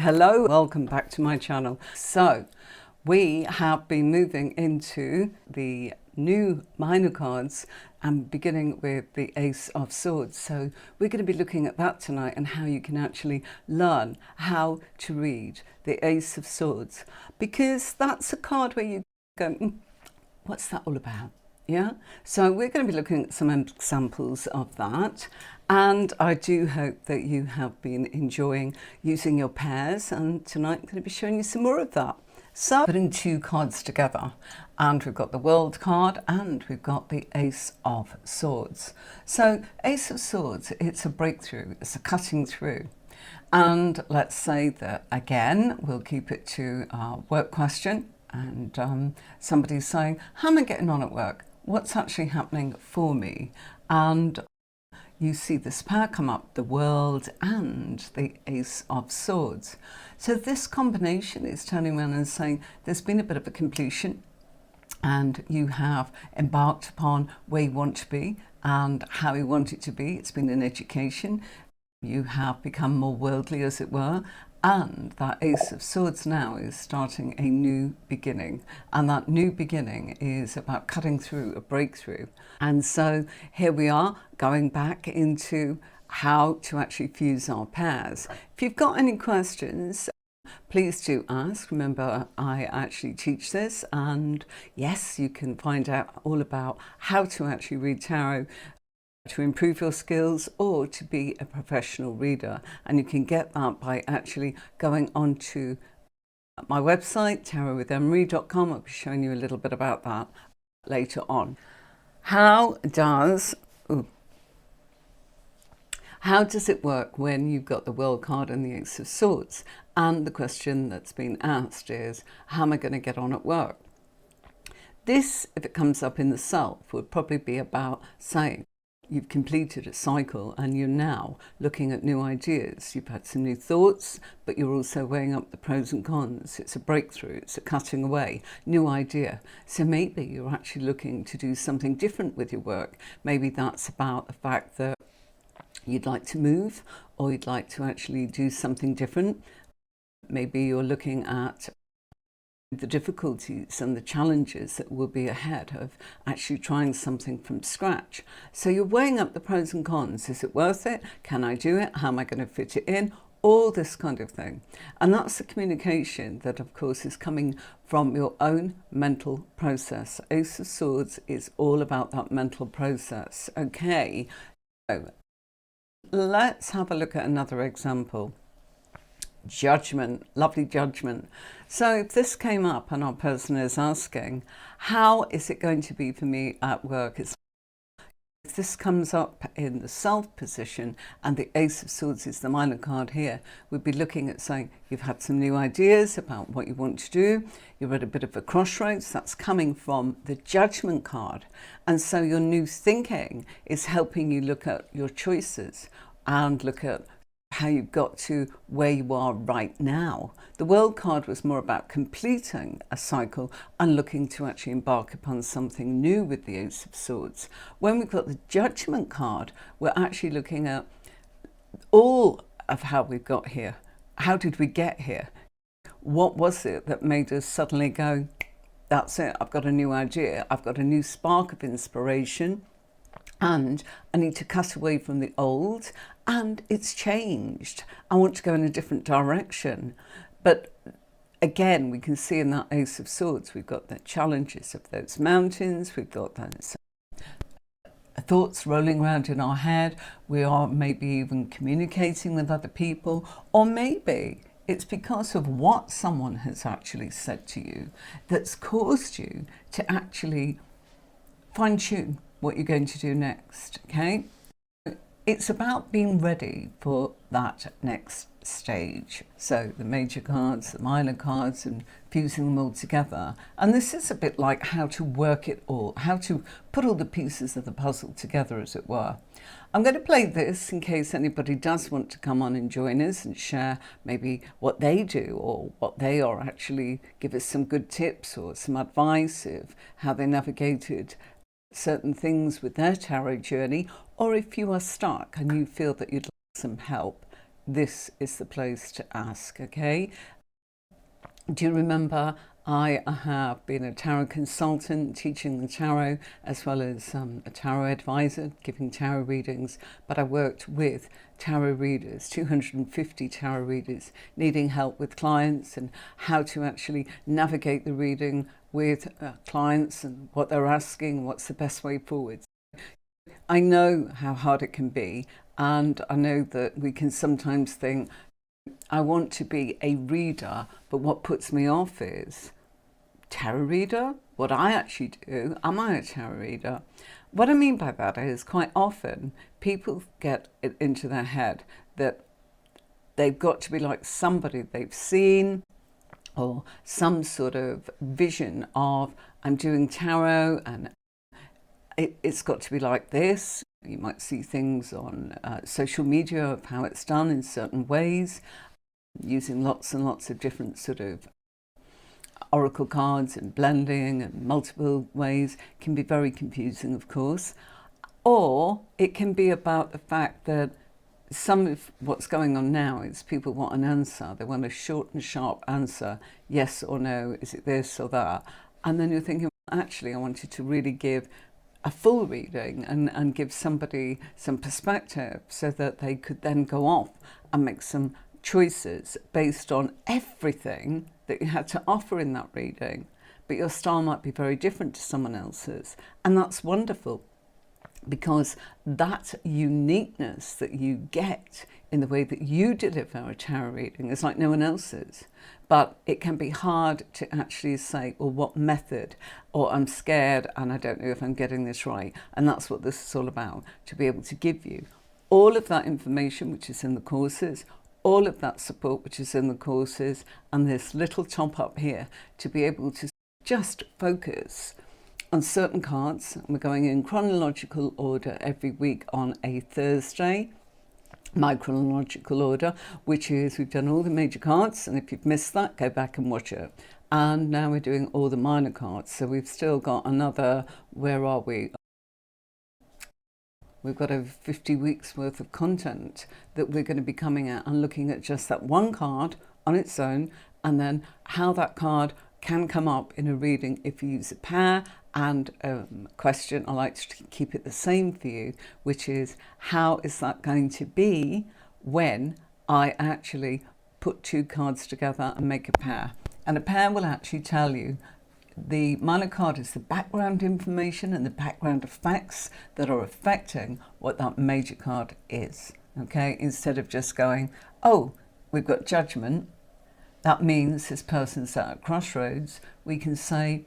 Hello, welcome back to my channel. So we have been moving into the new minor cards and beginning with the Ace of Swords. So we're going to be looking at that tonight and how you can actually learn how to read the Ace of Swords, because that's a card where you go, what's that all about? Yeah, so we're going to be looking at some examples of that, and I do hope that you have been enjoying using your pairs, and tonight I'm going to be showing you some more of that. So putting two cards together, and we've got the World card and we've got the Ace of Swords. So Ace of Swords, it's a breakthrough, it's a cutting through. And let's say that again, we'll keep it to our work question, and somebody's saying, how am I getting on at work? What's actually happening for me? And you see this pair come up, the World and the Ace of Swords. So this combination is turning around and saying there's been a bit of a completion, and you have embarked upon where you want to be and how you want it to be. It's been an education. You have become more worldly, as it were, and that Ace of Swords now is starting a new beginning, and that new beginning is about cutting through, a breakthrough. And so here we are going back into how to actually fuse our pairs. If you've got any questions, please do ask. Remember, I actually teach this, and yes, you can find out all about how to actually read tarot to improve your skills or to be a professional reader, and you can get that by actually going on to my website tarotwithannemarie.com. I'll be showing you a little bit about that later on. How does it work when you've got the World card and the Ace of Swords? And the question that's been asked is, how am I going to get on at work? This, if it comes up in the self, would probably be about saying you've completed a cycle and you're now looking at new ideas. You've had some new thoughts, but you're also weighing up the pros and cons. It's a breakthrough, it's a cutting away, new idea. So maybe you're actually looking to do something different with your work. Maybe that's about the fact that you'd like to move, or you'd like to actually do something different. Maybe you're looking at the difficulties and the challenges that will be ahead of actually trying something from scratch. So you're weighing up the pros and cons. Is it worth it? Can I do it? How am I going to fit it in? All this kind of thing. And that's the communication that, of course, is coming from your own mental process. Ace of Swords is all about that mental process. Okay, so let's have a look at another example. Judgment, lovely Judgment. So if this came up and our person is asking, how is it going to be for me at work? If this comes up in the self position and the Ace of Swords is the minor card here, we'd be looking at saying you've had some new ideas about what you want to do. You're at a bit of a crossroads. That's coming from the Judgment card. And so your new thinking is helping you look at your choices and look at how you got to where you are right now. The World card was more about completing a cycle and looking to actually embark upon something new with the Ace of Swords. When we've got the Judgment card, we're actually looking at all of how we've got here. How did we get here? What was it that made us suddenly go, that's it, I've got a new idea, I've got a new spark of inspiration, and I need to cut away from the old, and it's changed. I want to go in a different direction. But again, we can see in that Ace of Swords, we've got the challenges of those mountains, we've got those thoughts rolling around in our head, we are maybe even communicating with other people, or maybe it's because of what someone has actually said to you that's caused you to actually fine-tune what you're going to do next. Okay, it's about being ready for that next stage. So the major cards, the minor cards, and fusing them all together. And this is a bit like how to work it all, how to put all the pieces of the puzzle together, as it were. I'm going to play this in case anybody does want to come on and join us and share maybe what they do, or what they are actually, give us some good tips or some advice of how they navigated certain things with their tarot journey. Or if you are stuck and you feel that you'd like some help, this is the place to ask, okay? Do you remember I have been a tarot consultant teaching the tarot, as well as a tarot advisor giving tarot readings, but I worked with tarot readers, 250 tarot readers needing help with clients and how to actually navigate the reading with clients and what they're asking, what's the best way forward. I know how hard it can be, and I know that we can sometimes think, I want to be a reader, but what puts me off is tarot reader? What I actually do, am I a tarot reader? What I mean by that is quite often people get it into their head that they've got to be like somebody they've seen, or some sort of vision of, I'm doing tarot and it's got to be like this. You might see things on social media of how it's done in certain ways, using lots and lots of different sort of oracle cards and blending and multiple ways. Can be very confusing, of course. Or it can be about the fact that some of what's going on now is people want an answer. They want a short and sharp answer, yes or no, is it this or that? And then you're thinking, actually, I wanted to really give a full reading and give somebody some perspective so that they could then go off and make some choices based on everything that you had to offer in that reading. But your style might be very different to someone else's, and that's wonderful, because that uniqueness that you get in the way that you deliver a tarot reading is like no one else's. But it can be hard to actually say, well, what method, or I'm scared and I don't know if I'm getting this right. And that's what this is all about, to be able to give you all of that information which is in the courses, all of that support which is in the courses, and this little top up here to be able to just focus on certain cards. We're going in chronological order every week on a Thursday. My chronological order, which is we've done all the major cards, and if you've missed that, go back and watch it. And now we're doing all the minor cards, so we've still got another, where are we? We've got over 50 weeks worth of content that we're going to be coming at and looking at just that one card on its own, and then how that card can come up in a reading if you use a pair. And question, I like to keep it the same for you, which is, how is that going to be when I actually put two cards together and make a pair? And a pair will actually tell you, the minor card is the background information and the background effects that are affecting what that major card is, okay? Instead of just going, oh, we've got judgment, that means this person's at a crossroads. We can say,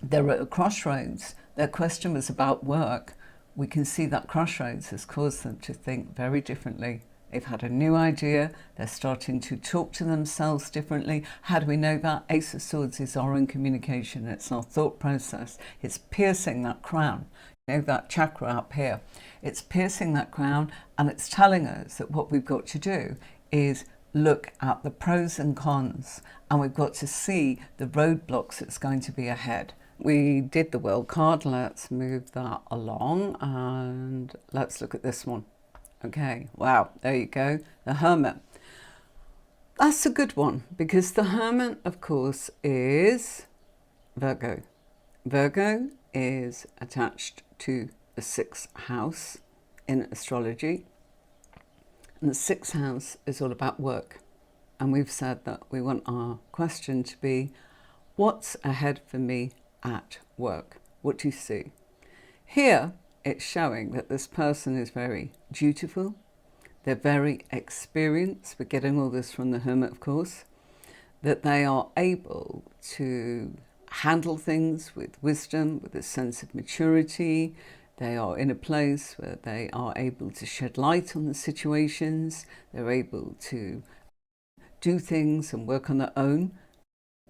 they're at a crossroads. Their question was about work. We can see that crossroads has caused them to think very differently. They've had a new idea. They're starting to talk to themselves differently. How do we know that? Ace of Swords is our own communication. It's our thought process. It's piercing that crown. You know, that chakra up here. It's piercing that crown, and it's telling us that what we've got to do is look at the pros and cons, and we've got to see the roadblocks that's going to be ahead. We did the World card. Let's move that along and let's look at this one. Okay, wow, there you go. The Hermit. That's a good one, because the Hermit, of course, is Virgo. Virgo is attached to the 6th house in astrology. And the 6th house is all about work. And we've said that we want our question to be, what's ahead for me at work? What do you see? Here, it's showing that this person is very dutiful. They're very experienced. We're getting all this from the Hermit, of course. That they are able to handle things with wisdom, with a sense of maturity. They are in a place where they are able to shed light on the situations. They're able to do things and work on their own.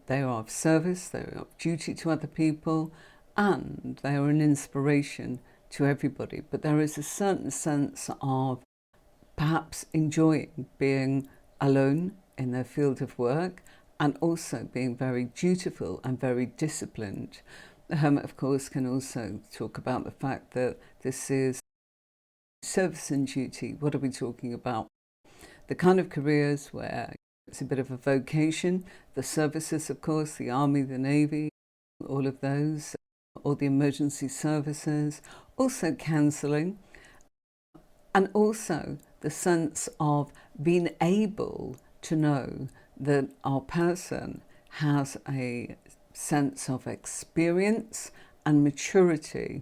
They are of service, they are of duty to other people, and they are an inspiration to everybody. But there is a certain sense of perhaps enjoying being alone in their field of work, and also being very dutiful and very disciplined. The Hermit, of course, can also talk about the fact that this is service and duty. What are we talking about? the kind of careers where it's a bit of a vocation, the services, of course, the Army, the Navy, all of those, all the emergency services, also counselling, and also the sense of being able to know that our person has a sense of experience and maturity.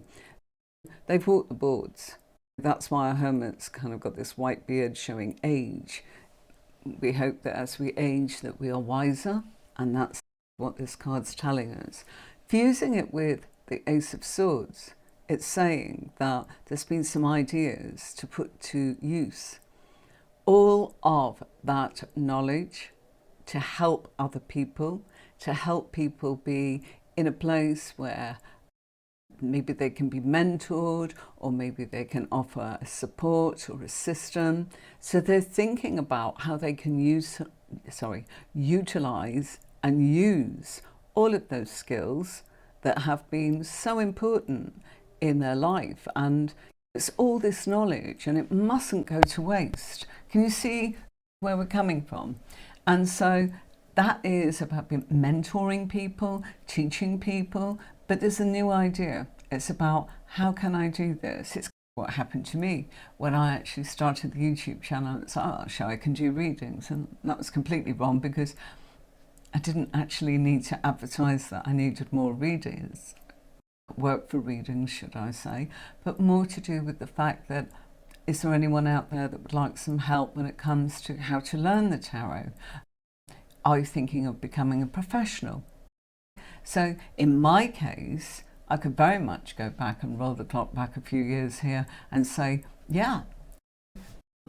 They've walked the boards. That's why our hermit's kind of got this white beard showing age. We hope that as we age that we are wiser, and that's what this card's telling us. Fusing it with the Ace of Swords, it's saying that there's been some ideas to put to use. All of that knowledge to help other people, to help people be in a place where maybe they can be mentored, or maybe they can offer a support or a system. So they're thinking about how they can utilize and use all of those skills that have been so important in their life. And it's all this knowledge, and it mustn't go to waste. Can you see where we're coming from? And so that is about mentoring people, teaching people, but there's a new idea. It's about, how can I do this? It's what happened to me when I actually started the YouTube channel. It's like, oh, sure, I can do readings. And that was completely wrong, because I didn't actually need to advertise that I needed more readers, work for readings, should I say, but more to do with the fact that, is there anyone out there that would like some help when it comes to how to learn the tarot? Are you thinking of becoming a professional? So in my case, I could very much go back and roll the clock back a few years here and say, yeah,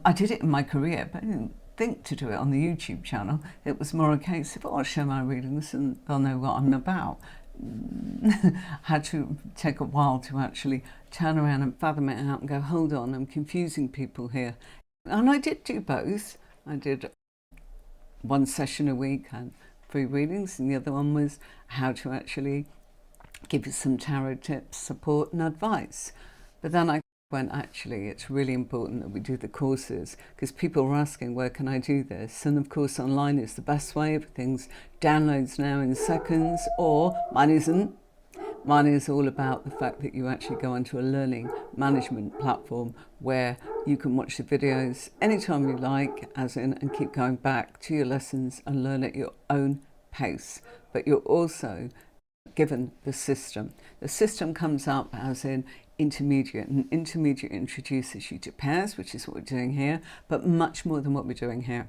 I did it in my career, but I didn't think to do it on the YouTube channel. It was more a case of, oh, I'll show my readings and they'll know what I'm about. Had to take a while to actually turn around and fathom it out and go, hold on, I'm confusing people here. And I did do both. I did one session a week and free readings, and the other one was how to actually give you some tarot tips, support and advice. But then I went, actually, it's really important that we do the courses, because people are asking, where can I do this? And of course online is the best way. Everything's downloads now in seconds, or mine isn't. Mine is all about the fact that you actually go onto a learning management platform where you can watch the videos anytime you like, as in, and keep going back to your lessons and learn at your own pace. But you're also given the system. The system comes up as in intermediate, and intermediate introduces you to pairs, which is what we're doing here, but much more than what we're doing here.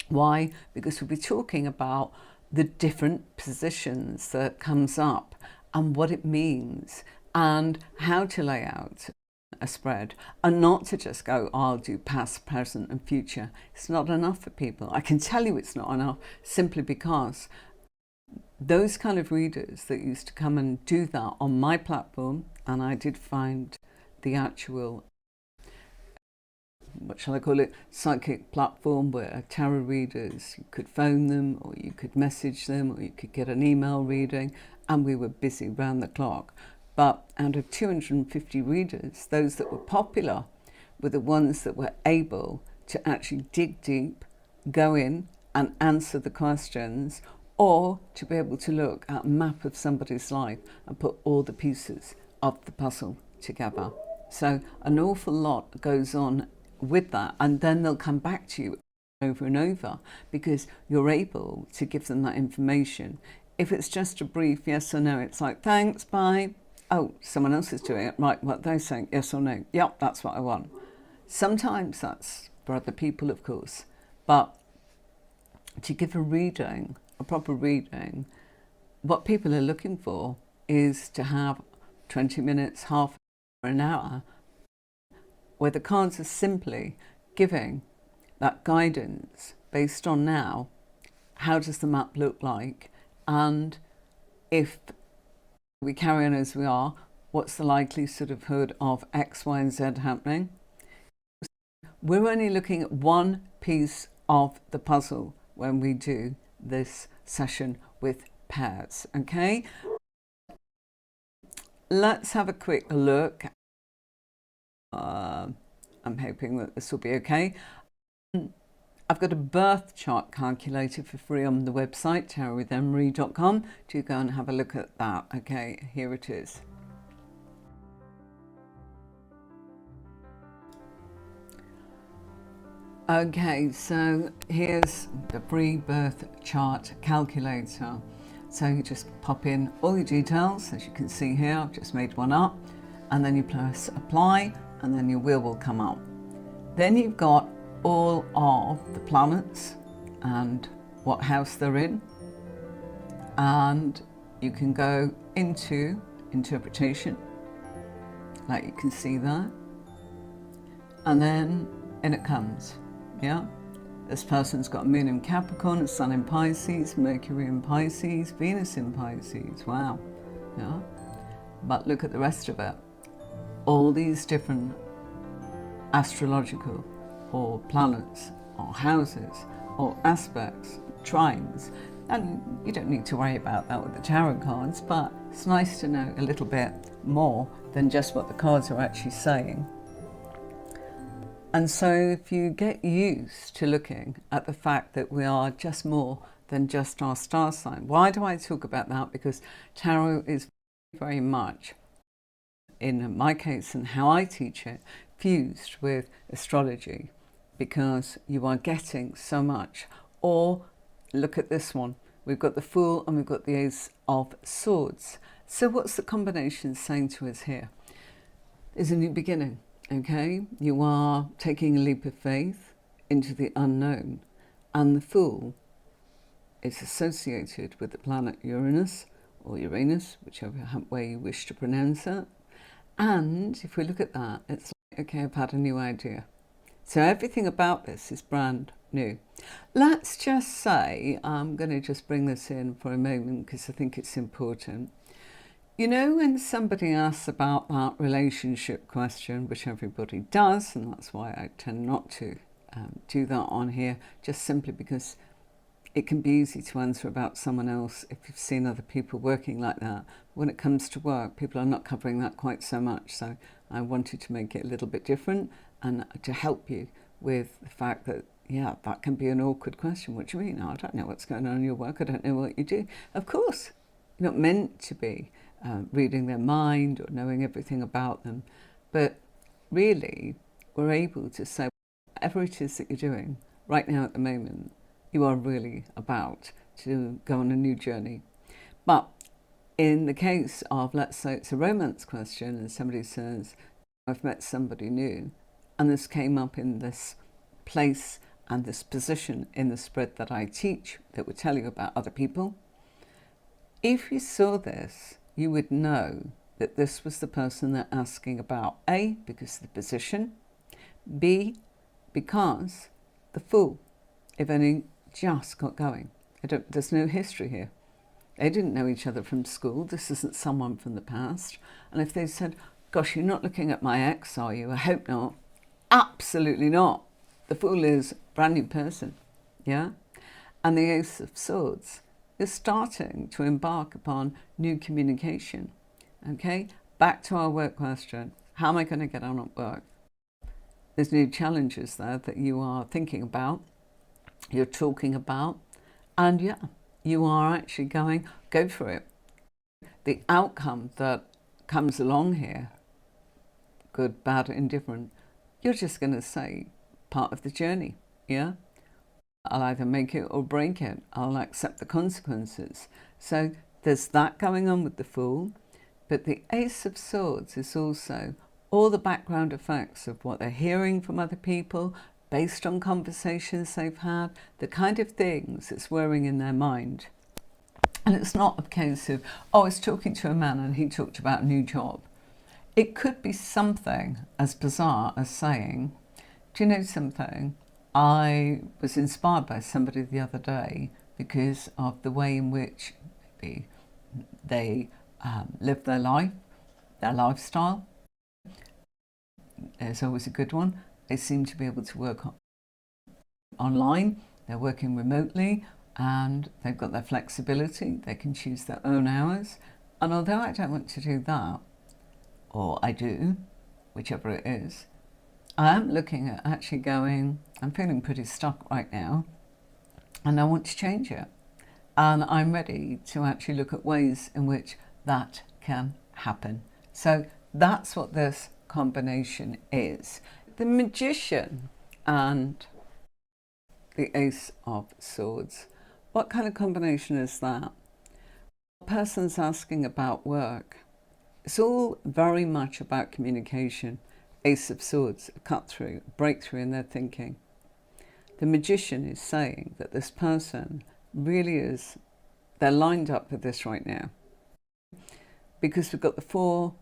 Why? Because we'll be talking about the different positions that comes up and what it means and how to lay out a spread, and not to just go, oh, I'll do past, present and future. It's not enough for people. I can tell you it's not enough, simply because those kind of readers that used to come and do that on my platform, and I did find the actual, what shall I call it, psychic platform where tarot readers, you could phone them or you could message them or you could get an email reading, and we were busy round the clock. But out of 250 readers, those that were popular were the ones that were able to actually dig deep, go in and answer the questions, or to be able to look at a map of somebody's life and put all the pieces of the puzzle together. So an awful lot goes on with that, and then they'll come back to you over and over because you're able to give them that information. If it's just a brief yes or no, it's like, thanks, bye. Oh, someone else is doing it. Right, what they're saying, yes or no. Yep, that's what I want. Sometimes that's for other people, of course. But to give a reading, a proper reading, what people are looking for is to have 20 minutes, half an hour, where the cards are simply giving that guidance based on now, how does the map look like? And if we carry on as we are, what's the likelihood of X, Y, and Z happening? We're only looking at one piece of the puzzle when we do this session with pairs, okay? Let's have a quick look. I'm hoping that this will be okay. I've got a birth chart calculator for free on the website, tarotwithanneMarie.com. Do go and have a look at that. Okay, here it is. Okay, so here's the free birth chart calculator. So you just pop in all your details, as you can see here. I've just made one up, and then you press apply, and then your wheel will come up. Then you've got all of the planets and what house they're in, and you can go into interpretation, like you can see there, and then in it comes. Yeah, this person's got a moon in Capricorn, a sun in Pisces, Mercury in Pisces, Venus in Pisces. Wow. Yeah, but look at the rest of it. All these different astrological or planets or houses or aspects, trines, and you don't need to worry about that with the tarot cards, but it's nice to know a little bit more than just what the cards are actually saying. And so if you get used to looking at the fact that we are just more than just our star sign. Why do I talk about that? Because tarot is very much, in my case and how I teach it, fused with astrology, because you are getting so much. Or look at this one. We've got the Fool and we've got the Ace of Swords. So what's the combination saying to us here? There's a new beginning. Okay, you are taking a leap of faith into the unknown, and the Fool is associated with the planet Uranus, or Uranus, whichever way you wish to pronounce it. And if we look at that, it's like, okay, I've had a new idea. So everything about this is brand new. Let's just say, I'm going to just bring this in for a moment because I think it's important. You know, when somebody asks about that relationship question, which everybody does, and that's why I tend not to do that on here, just simply because it can be easy to answer about someone else if you've seen other people working like that. When it comes to work, people are not covering that quite so much, so I wanted to make it a little bit different and to help you with the fact that, yeah, that can be an awkward question. What do you mean? I don't know what's going on in your work. I don't know what you do. Of course, you're not meant to be reading their mind or knowing everything about them, but really we're able to say whatever it is that you're doing right now at the moment, you are really about to go on a new journey. But in the case of, let's say it's a romance question and somebody says, I've met somebody new, and this came up in this place and this position in the spread that I teach that would tell you about other people, if you saw this, you would know that this was the person they're asking about. A, because of the position. B, because the Fool, if only just got going. There's no history here. They didn't know each other from school. This isn't someone from the past. And if they said, gosh, you're not looking at my ex, are you? I hope not. Absolutely not. The Fool is a brand new person. Yeah? And the Ace of Swords is starting to embark upon new communication. Okay, back to our work question. How am I going to get on at work? There's new challenges there that you are thinking about, you're talking about, and yeah, you are actually going, go for it. The outcome that comes along here, good, bad, indifferent, you're just going to say part of the journey. Yeah, I'll either make it or break it. I'll accept the consequences. So there's that going on with the Fool. But the Ace of Swords is also all the background effects of what they're hearing from other people, based on conversations they've had, the kind of things that's whirring in their mind. And it's not a case of, oh, I was talking to a man and he talked about a new job. It could be something as bizarre as saying, do you know something? I was inspired by somebody the other day because of the way in which maybe they live their life, their lifestyle. There's always a good one. They seem to be able to work online. They're working remotely and they've got their flexibility. They can choose their own hours. And although I don't want to do that, or I do, whichever it is, I am looking at actually going, I'm feeling pretty stuck right now and I want to change it. And I'm ready to actually look at ways in which that can happen. So that's what this combination is. The Magician and the Ace of Swords. What kind of combination is that? The person's asking about work. It's all very much about communication. Ace of Swords, a cut through, a breakthrough in their thinking. The Magician is saying that this person really is, they're lined up for this right now. Because we've got the four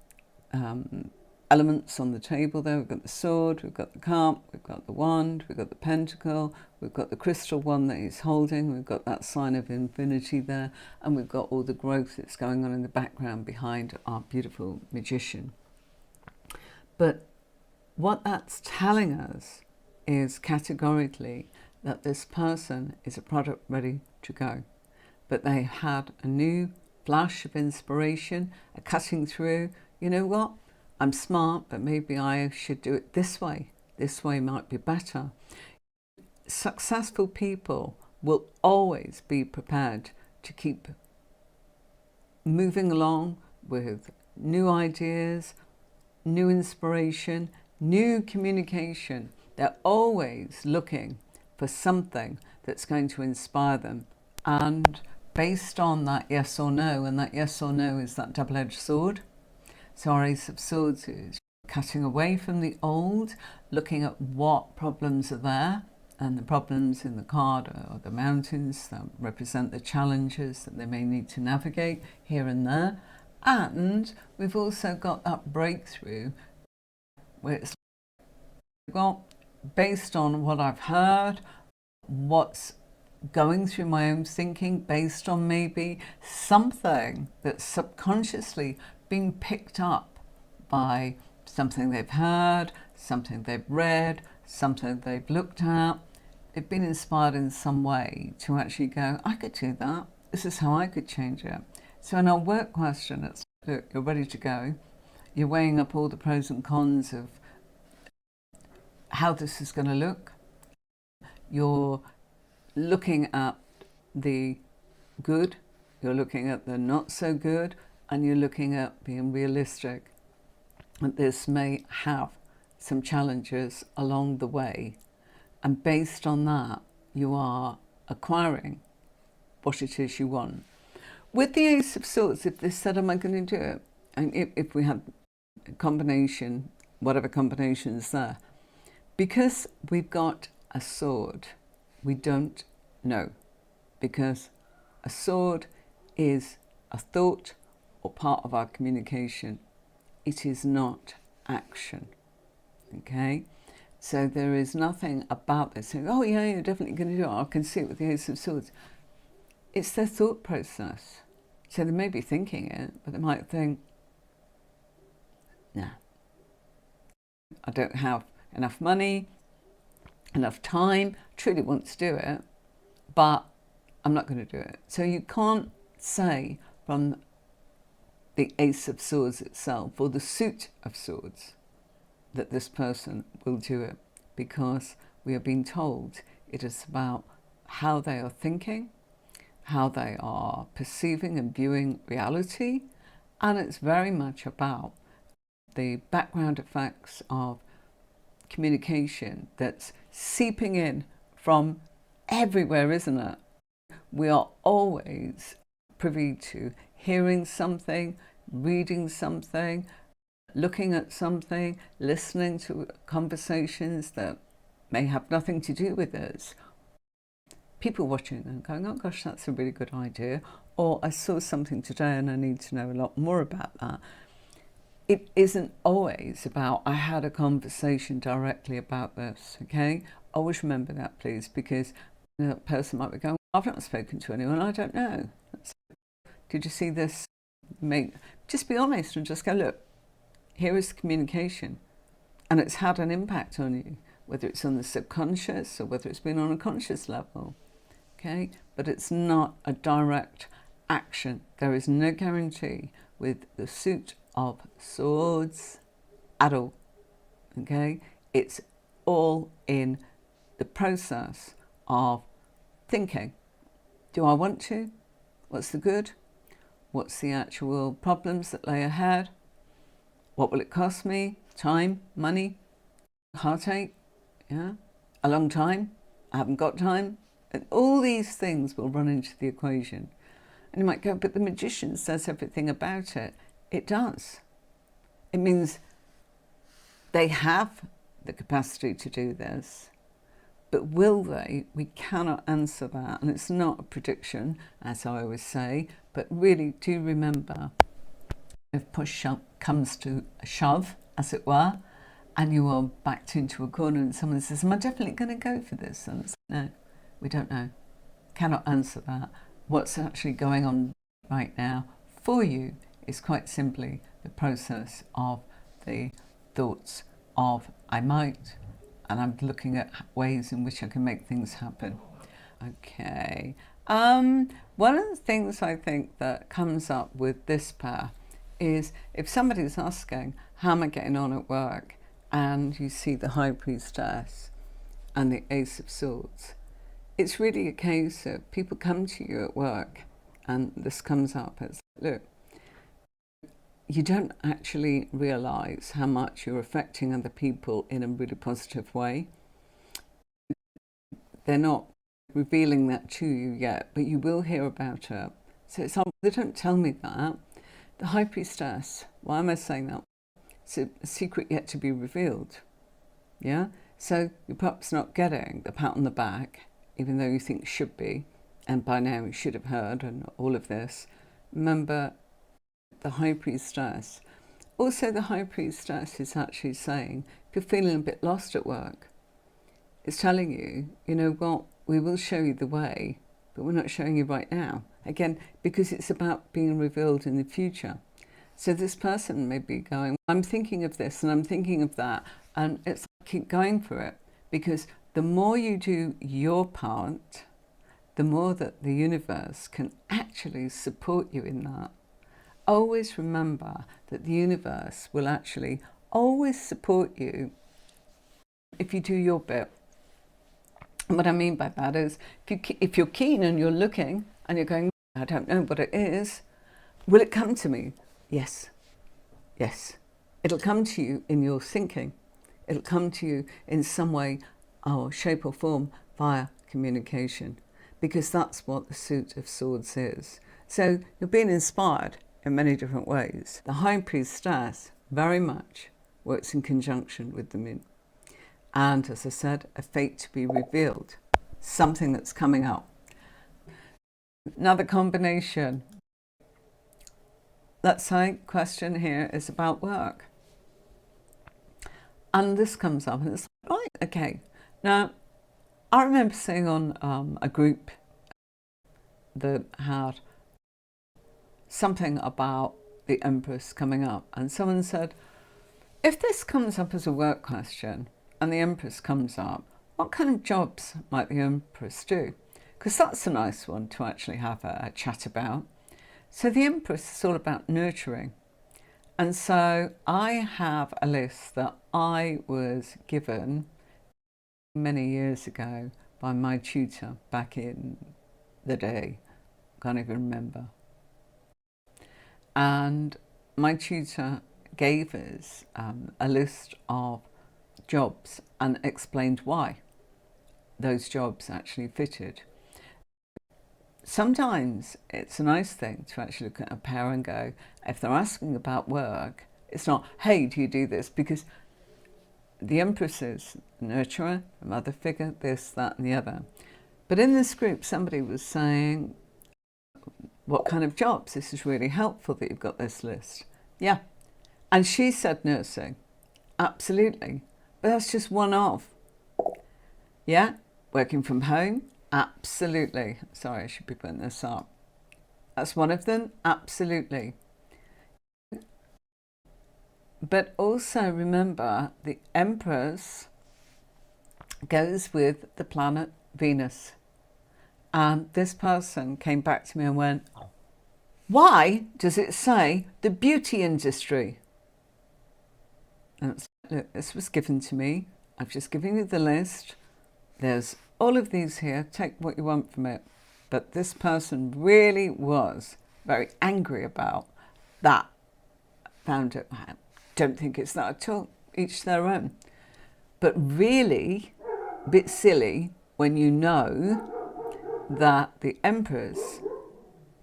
elements on the table there. We've got the sword, we've got the cup, we've got the wand, we've got the pentacle, we've got the crystal one that he's holding, we've got that sign of infinity there, and we've got all the growth that's going on in the background behind our beautiful magician. But what that's telling us is categorically that this person is a product ready to go. But they had a new flash of inspiration, a cutting through. You know what? I'm smart, but maybe I should do it this way. This way might be better. Successful people will always be prepared to keep moving along with new ideas, new inspiration, new communication. They're always looking for something that's going to inspire them. And based on that yes or no, and that yes or no is that double-edged sword. So our Ace of Swords is cutting away from the old, looking at what problems are there, and the problems in the card are the mountains that represent the challenges that they may need to navigate here and there. And we've also got that breakthrough where it's like, well, based on what I've heard, what's going through my own thinking, based on maybe something that's subconsciously being picked up by something they've heard, something they've read, something they've looked at. They've been inspired in some way to actually go, I could do that. This is how I could change it. So in our work question, it's, look, you're ready to go. You're weighing up all the pros and cons of how this is going to look. You're looking at the good, you're looking at the not so good, and you're looking at being realistic that this may have some challenges along the way. And based on that, you are acquiring what it is you want. With the Ace of Swords, if they said, am I going to do it? And if we had a combination, whatever combination is there, because we've got a sword, we don't know. Because a sword is a thought or part of our communication. It is not action. Okay? So there is nothing about this saying, oh yeah, you're definitely going to do it. I can see it with the Ace of Swords. It's their thought process. So they may be thinking it, but they might think, nah, I don't have enough money, enough time, truly want to do it, but I'm not going to do it. So you can't say from the Ace of Swords itself or the suit of swords that this person will do it, because we are being told it is about how they are thinking, how they are perceiving and viewing reality, and it's very much about the background effects of communication that's seeping in from everywhere, isn't it? We are always privy to hearing something, reading something, looking at something, listening to conversations that may have nothing to do with us. People watching and going, oh gosh, that's a really good idea. Or I saw something today and I need to know a lot more about that. It isn't always about, I had a conversation directly about this, okay? Always remember that, please, because that person might be going, I've not spoken to anyone, I don't know. Did you see this? Just be honest and just go, look, here is communication, and it's had an impact on you, whether it's on the subconscious or whether it's been on a conscious level, okay? But it's not a direct action. There is no guarantee with the suit of swords at all, okay? It's all in the process of thinking. Do I want to? What's the good? What's the actual problems that lay ahead? What will it cost me? Time, money, heartache, yeah, a long time, I haven't got time. And all these things will run into the equation. And you might go, but the magician says everything about it. It does. It means they have the capacity to do this, but will they? We cannot answer that. And it's not a prediction, as I always say, but really do remember, if push comes to a shove, as it were, and you are backed into a corner and someone says, am I definitely going to go for this? And it's like, no, we don't know. Cannot answer that. What's actually going on right now for you is quite simply the process of the thoughts of I might, and I'm looking at ways in which I can make things happen. Okay. One of the things I think that comes up with this pair is if somebody's asking, how am I getting on at work? And you see the High Priestess and the Ace of Swords. It's really a case of people come to you at work and this comes up as, look, you don't actually realise how much you're affecting other people in a really positive way. They're not revealing that to you yet, but you will hear about it. So it's, they don't tell me that. The High Priestess, why am I saying that? It's a secret yet to be revealed. Yeah? So you're perhaps not getting the pat on the back, even though you think you should be, and by now you should have heard and all of this. Remember the High Priestess. Also, the High Priestess is actually saying, if you're feeling a bit lost at work, it's telling you, you know what, we will show you the way, but we're not showing you right now. Again, because it's about being revealed in the future. So this person may be going, I'm thinking of this and I'm thinking of that, and it's keep going for it, because the more you do your part, the more that the universe can actually support you in that. Always remember that the universe will actually always support you if you do your bit. And what I mean by that is, if you're keen and you're looking and you're going, I don't know what it is, will it come to me? Yes. Yes. It'll come to you in your thinking. It'll come to you in some way or shape or form via communication, because that's what the Suit of Swords is. So you're being inspired in many different ways. The High Priestess very much works in conjunction with the moon. And as I said, a fate to be revealed, something that's coming up. Another combination. Let's say question here is about work. And this comes up and it's like, right, okay. Now, I remember seeing on a group that had something about the Empress coming up, and someone said, if this comes up as a work question and the Empress comes up, what kind of jobs might the Empress do? Because that's a nice one to actually have a chat about. So the Empress is all about nurturing. And so I have a list that I was given many years ago by my tutor back in the day. Can't even remember. And my tutor gave us a list of jobs and explained why those jobs actually fitted. Sometimes it's a nice thing to actually look at a pair and go, if they're asking about work, it's not, hey, do you do this? Because the Empress is a nurturer, a mother figure, this, that, and the other. But in this group, somebody was saying, what kind of jobs? This is really helpful that you've got this list. Yeah. And she said nursing. Absolutely. But that's just one of. Yeah. Working from home. Absolutely. Sorry, I should be putting this up. That's one of them. Absolutely. But also remember, the Empress goes with the planet Venus. And this person came back to me and went, why does it say the beauty industry? And it's like, look, this was given to me I've just given you the list. There's all of these here. Take what you want from it. But this person really was very angry about that. Found it. I don't think it's that at all. Each their own. But really, a bit silly when you know that the Empress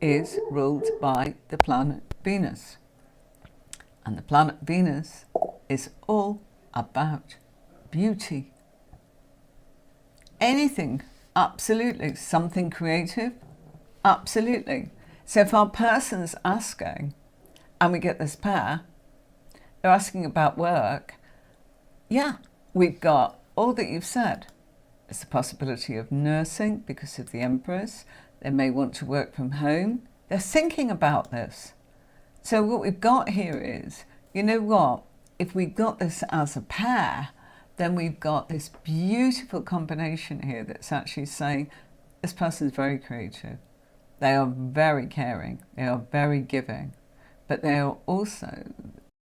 is ruled by the planet Venus. And the planet Venus is all about beauty. Anything, absolutely. Something creative, absolutely. So if our person's asking, and we get this pair, they're asking about work, yeah, we've got all that you've said. There's the possibility of nursing because of the Empress. They may want to work from home. They're thinking about this. So what we've got here is, you know what, if we've got this as a pair, then we've got this beautiful combination here that's actually saying this person is very creative. They are very caring. They are very giving. But they are also,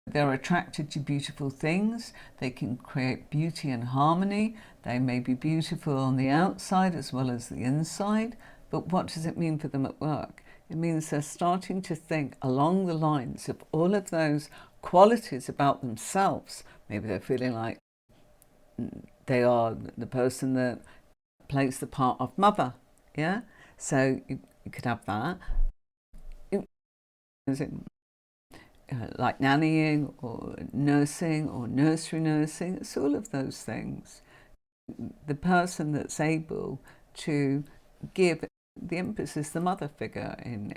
they're attracted to beautiful things. They can create beauty and harmony. They may be beautiful on the outside as well as the inside. But what does it mean for them at work? It means they're starting to think along the lines of all of those qualities about themselves. Maybe they're feeling like they are the person that plays the part of mother. Yeah? So you could have that. Like nannying or nursing or nursery nursing. It's all of those things. The person that's able to give, the Empress is the mother figure in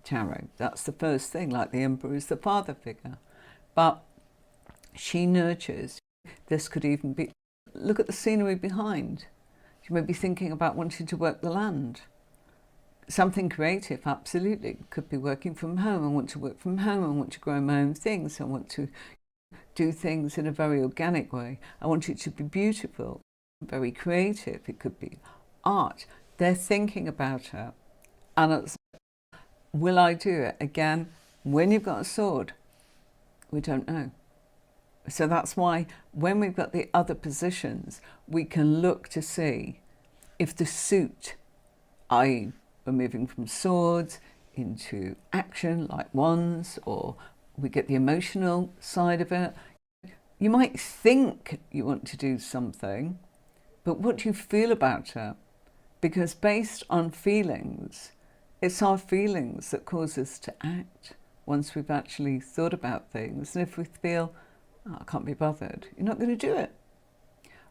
tarot. That's the first thing, like the Emperor is the father figure. But she nurtures. This could even be, look at the scenery behind. You may be thinking about wanting to work the land. Something creative, absolutely. Could be working from home. I want to work from home. I want to grow my own things. I want to do things in a very organic way. I want it to be beautiful, very creative. It could be art. They're thinking about it. And it's, will I do it? Again, when you've got a sword, we don't know. So that's why when we've got the other positions, we can look to see if the suit, i.e. we're moving from swords into action like wands, or we get the emotional side of it. You might think you want to do something, but what do you feel about it? Because based on feelings, it's our feelings that cause us to act once we've actually thought about things. And if we feel, oh, I can't be bothered, you're not going to do it.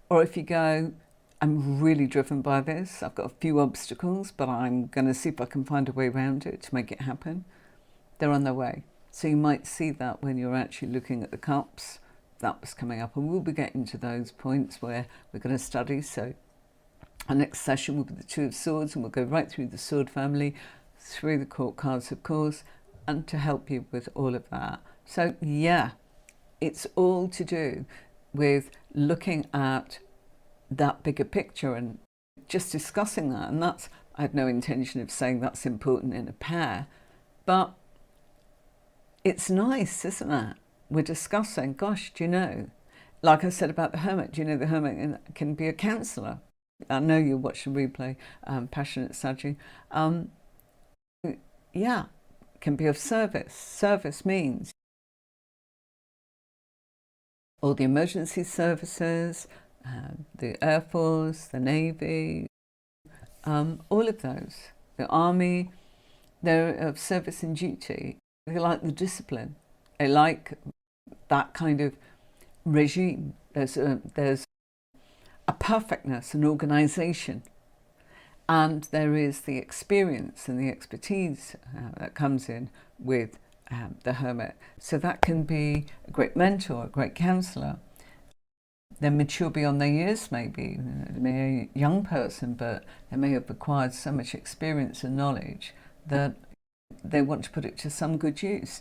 Or if you go, I'm really driven by this, I've got a few obstacles, but I'm going to see if I can find a way around it to make it happen, they're on their way. So you might see that when you're actually looking at the cups, that was coming up. And we'll be getting to those points where we're going to study. So our next session will be the Two of Swords, and we'll go right through the sword family, through the court cards, of course, and to help you with all of that. So yeah, it's all to do with looking at that bigger picture and just discussing that. And that's, I had no intention of saying that's important in a pair, but it's nice, isn't it? We're discussing, gosh, do you know, like I said about the Hermit, do you know the Hermit can be a counsellor? I know you watch the replay, Passionate Saji. Yeah, can be of service. Service means all the emergency services, the Air Force, the Navy, all of those. The Army, they're of service and duty. They like the discipline. They like that kind of regime. There's a perfectness, an organisation. And there is the experience and the expertise that comes in with the Hermit. So that can be a great mentor, a great counsellor. They're mature beyond their years, maybe. They may be a young person, but they may have acquired so much experience and knowledge that they want to put it to some good use.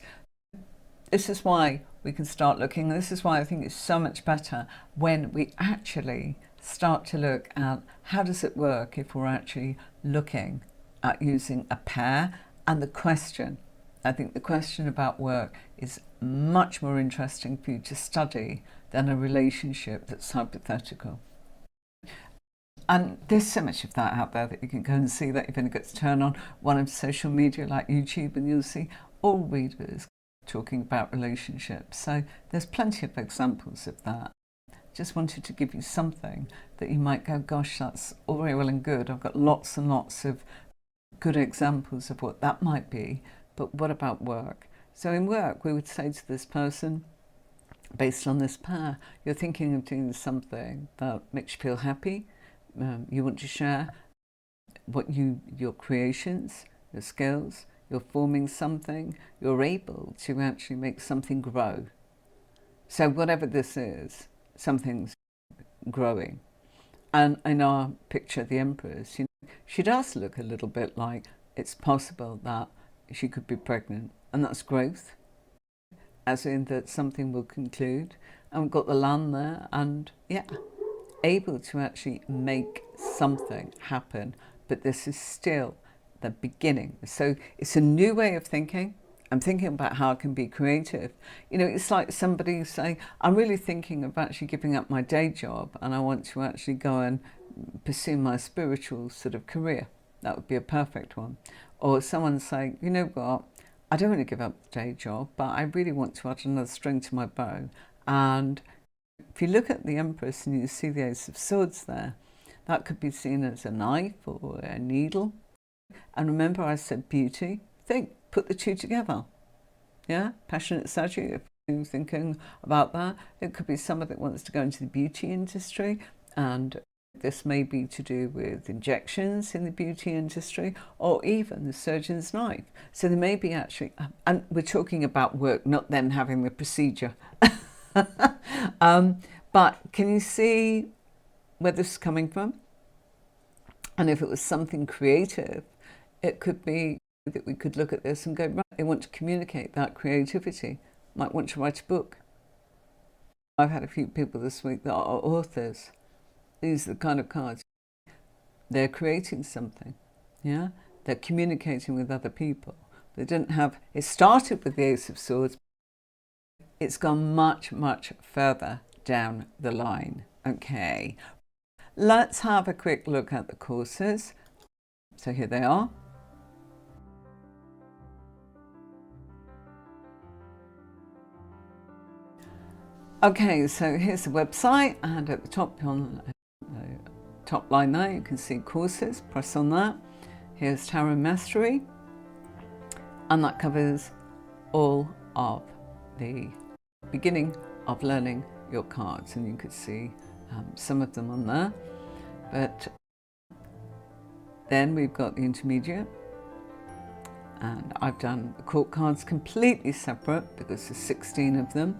This is why we can start looking. This is why I think it's so much better when we actually start to look at how does it work if we're actually looking at using a pair. And the question, I think the question about work is much more interesting for you to study than a relationship that's hypothetical. And there's so much of that out there that you can go and see. That you've only got to turn on one of social media like YouTube and you'll see all readers talking about relationships. So there's plenty of examples of that. Just wanted to give you something that you might go, gosh, that's all very well and good. I've got lots and lots of good examples of what that might be, but what about work? So in work, we would say to this person, based on this pair, you're thinking of doing something that makes you feel happy. You want to share your creations, your skills, you're forming something, you're able to actually make something grow. So whatever this is, something's growing. And in our picture, the Empress, she does look a little bit like it's possible that she could be pregnant, and that's growth, as in that something will conclude. And we've got the land there, and yeah, able to actually make something happen, but this is still the beginning. So it's a new way of thinking. I'm thinking about how I can be creative. It's like somebody saying, I'm really thinking of actually giving up my day job and I want to actually go and pursue my spiritual sort of career. That would be a perfect one. Or someone saying, you know what, I don't want to give up the day job, but I really want to add another string to my bow. And if you look at the Empress and you see the Ace of Swords there, that could be seen as a knife or a needle. And remember I said beauty? Put the two together. Yeah, passionate surgery, if you're thinking about that. It could be someone that wants to go into the beauty industry, and this may be to do with injections in the beauty industry, or even the surgeon's knife. So there may be actually, and we're talking about work, not them having the procedure. But can you see where this is coming from? And if it was something creative, it could be that we could look at this and go, right, they want to communicate that creativity, might want to write a book. I've had a few people this week that are authors. These are the kind of cards. They're creating something, yeah? They're communicating with other people. They didn't have, it started with the Ace of Swords. It's gone much, much further down the line. Okay, let's have a quick look at the courses. So here they are. Okay, so here's the website, and at the top on the top line there you can see courses. Press on that. Here's Tarot Mastery, and that covers all of the beginning of learning your cards, and you could see some of them on there. But then we've got the intermediate, and I've done the court cards completely separate because there's 16 of them.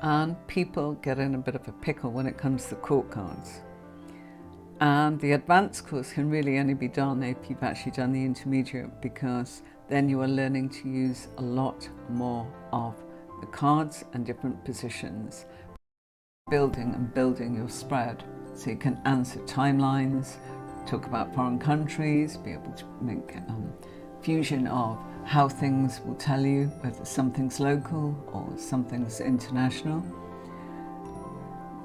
And people get in a bit of a pickle when it comes to court cards. And the advanced course can really only be done if you've actually done the intermediate, because then you are learning to use a lot more of the cards and different positions, building and building your spread. So you can answer timelines, talk about foreign countries, be able to make fusion of how things will tell you whether something's local or something's international.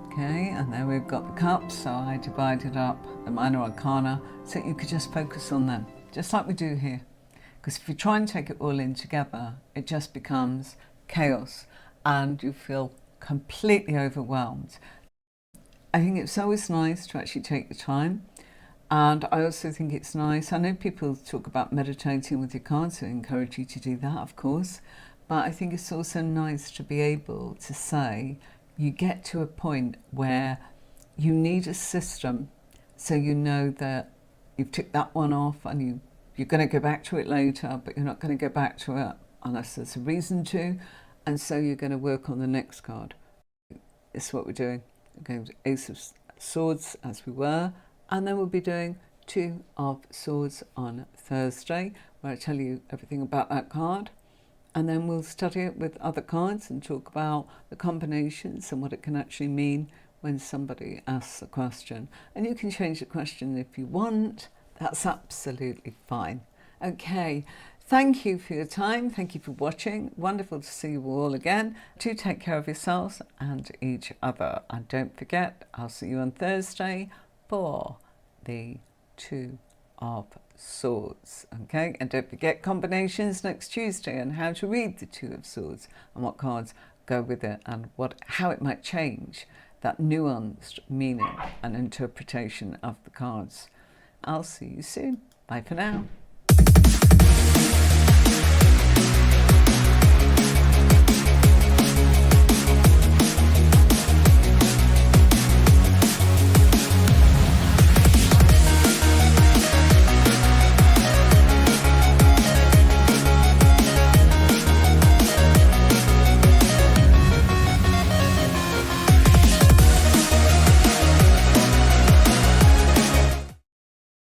Okay, and then we've got the cups, so I divided up the minor arcana so you could just focus on them, just like we do here. Because if you try and take it all in together, it just becomes chaos and you feel completely overwhelmed. I think it's always nice to actually take the time. And I also think it's nice, I know people talk about meditating with your cards, so I encourage you to do that, of course, but I think it's also nice to be able to say, you get to a point where you need a system, so you know that you've ticked that one off and you're going to go back to it later, but you're not going to go back to it unless there's a reason to, and so you're going to work on the next card. This is what we're doing. We're going to Ace of Swords as we were, and then we'll be doing Two of Swords on Thursday, where I tell you everything about that card. And then we'll study it with other cards and talk about the combinations and what it can actually mean when somebody asks a question. And you can change the question if you want. That's absolutely fine. Okay, Thank you for your time. Thank you for watching. Wonderful to see you all again. Do take care of yourselves and each other. And don't forget, I'll see you on Thursday for the Two of Swords. Okay? And don't forget combinations next Tuesday and how to read the Two of Swords and what cards go with it and how it might change that nuanced meaning and interpretation of the cards. I'll see you soon. Bye for now.